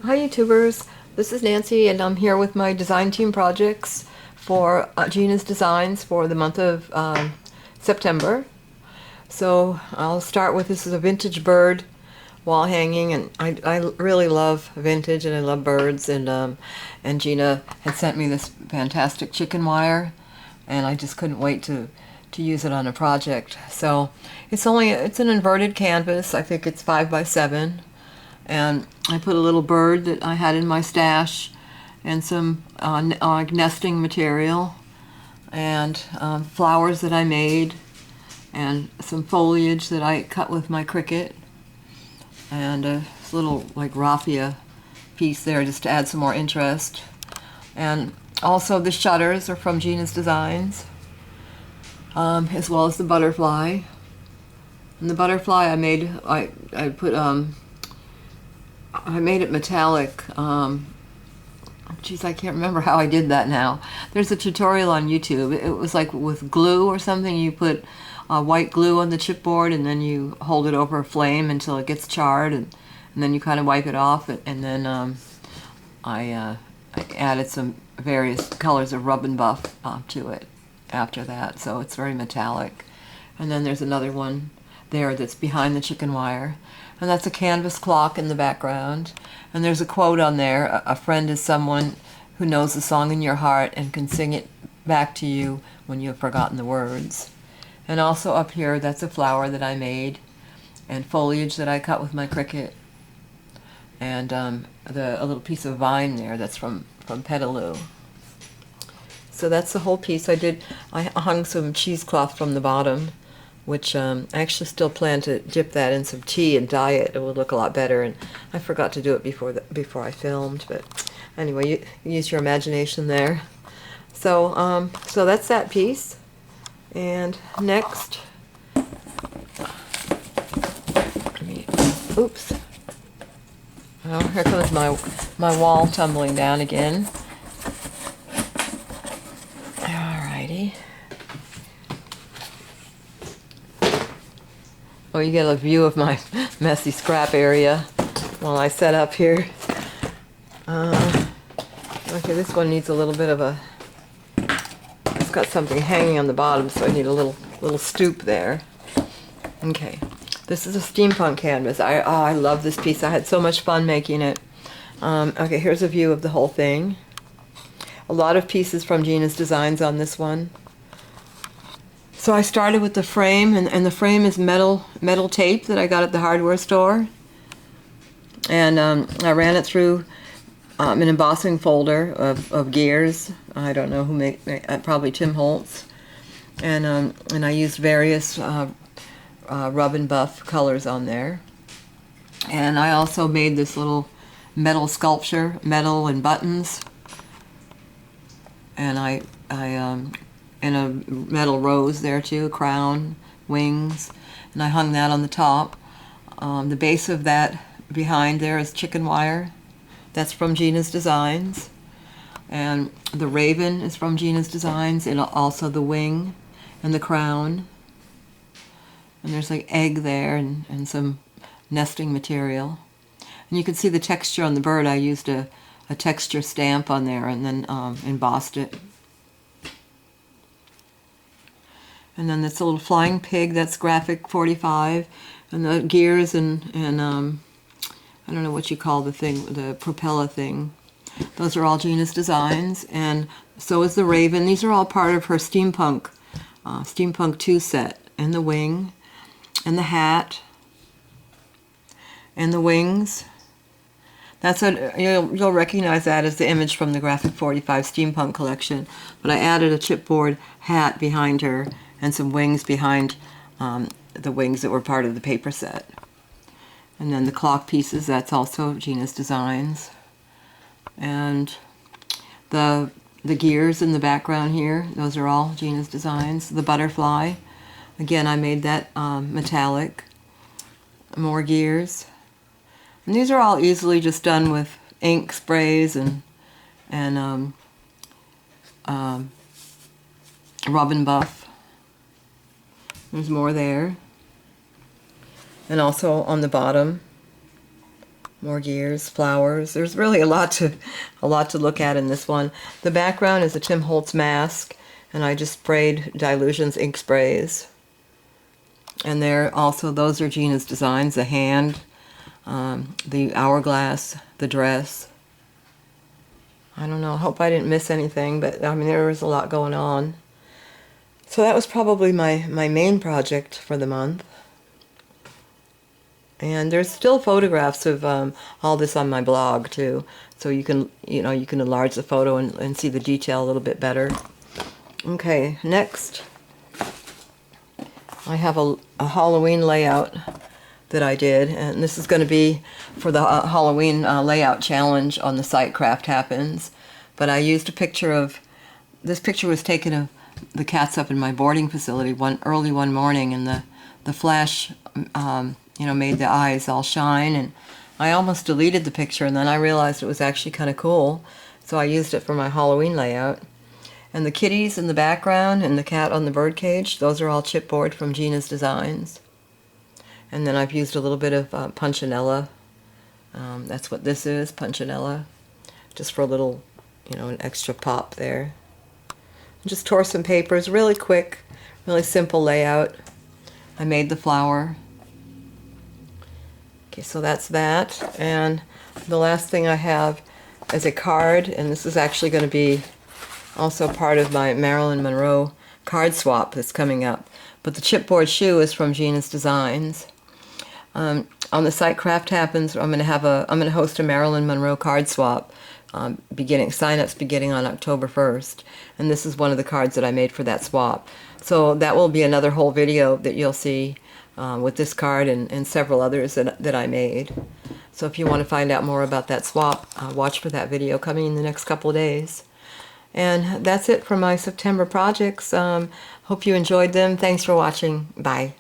Hi YouTubers, this is Nancy and I'm here with my design team projects for Gina's designs for the month of September. So I'll start with, this is a vintage bird wall hanging, and I really love vintage and I love birds, and Gina had sent me this fantastic chicken wire and I just couldn't wait to use it on a project. So it's an inverted canvas. I think it's 5 by 7. And I put a little bird that I had in my stash and some nesting material and flowers that I made and some foliage that I cut with my Cricut and a little like raffia piece there just to add some more interest. And also the shutters are from Gina's Designs, as well as the butterfly. And the butterfly I made it metallic. Geez, I can't remember how I did that now. There's a tutorial on YouTube. It was like with glue or something. You put white glue on the chipboard and then you hold it over a flame until it gets charred, and then you kind of wipe it off. And then I added some various colors of rub and buff to it after that, so it's very metallic. And then there's another one there that's behind the chicken wire, and that's a canvas clock in the background. And there's a quote on there: a friend is someone who knows the song in your heart and can sing it back to you when you have forgotten the words. And also up here, that's a flower that I made and foliage that I cut with my Cricut, and a little piece of vine there that's from Petaloo. So that's the whole piece. I hung some cheesecloth from the bottom, which I actually still plan to dip that in some tea and dye it. It would look a lot better, and I forgot to do it before I filmed. But anyway, you use your imagination there. So so that's that piece. And next, oops. Oh, here comes my wall tumbling down again. Alrighty. Oh, you get a view of my messy scrap area while I set up here. Okay, this one needs a little bit of a... It's got something hanging on the bottom, so I need a little stoop there. Okay, this is a steampunk canvas. I love this piece. I had so much fun making it. Okay, here's a view of the whole thing. A lot of pieces from Gina's Designs on this one. So I started with the frame, and the frame is metal tape that I got at the hardware store. And I ran it through an embossing folder of gears. I don't know who made probably Tim Holtz. And I used various rub and buff colors on there. And I also made this little metal sculpture, metal and buttons. And and a metal rose there too, a crown, wings, and I hung that on the top. The base of that behind there is chicken wire. That's from Gina's Designs. And the raven is from Gina's Designs, and also the wing and the crown. And there's like egg there and some nesting material. And you can see the texture on the bird. I used a texture stamp on there and then embossed it. And then this little flying pig, that's graphic 45, and the gears and I don't know what you call the thing, the propeller thing. Those are all Gina's Designs, and so is the raven. These are all part of her Steampunk 2 set, and the wing, and the hat, and the wings. That's you'll recognize that as the image from the Graphic 45 Steampunk collection. But I added a chipboard hat behind her and some wings behind the wings that were part of the paper set. And then the clock pieces, that's also Gina's Designs. And the gears in the background here, those are all Gina's Designs. The butterfly, again, I made that metallic. More gears. And these are all easily just done with ink sprays and rub and buff. There's more there. And also on the bottom, More gears, flowers. There's really a lot to look at in this one. The background is a Tim Holtz mask, and I just sprayed Dilutions ink sprays. And there also, those are Gina's designs, the hand, the hourglass, the dress. I don't know, I hope I didn't miss anything, but I mean, there was a lot going on. So that was probably my main project for the month. And there's still photographs of all this on my blog too, so you can enlarge the photo and see the detail a little bit better. Okay, next I have a Halloween layout that I did, and this is going to be for the Halloween layout challenge on the site Craft Happens. But I used a picture of, this picture was taken of the cats up in my boarding facility early one morning, and the flash made the eyes all shine, and I almost deleted the picture, and then I realized it was actually kind of cool, so I used it for my Halloween layout. And the kitties in the background and the cat on the birdcage, those are all chipboard from Gina's Designs. And then I've used a little bit of Punchinella. That's what this is, Punchinella, just for a little, an extra pop there. Just tore some papers, really quick, really simple layout. I made the flower. Okay, so that's that. And the last thing I have is a card, and this is actually going to be also part of my Marilyn Monroe card swap that's coming up. But the chipboard shoe is from Gina's Designs. On the site Craft Happens, I'm going to host a Marilyn Monroe card swap. Sign-ups beginning on October 1st, and this is one of the cards that I made for that swap. So that will be another whole video that you'll see with this card and several others that I made. So if you want to find out more about that swap, watch for that video coming in the next couple of days. And that's it for my September projects. Hope you enjoyed them. Thanks for watching. Bye.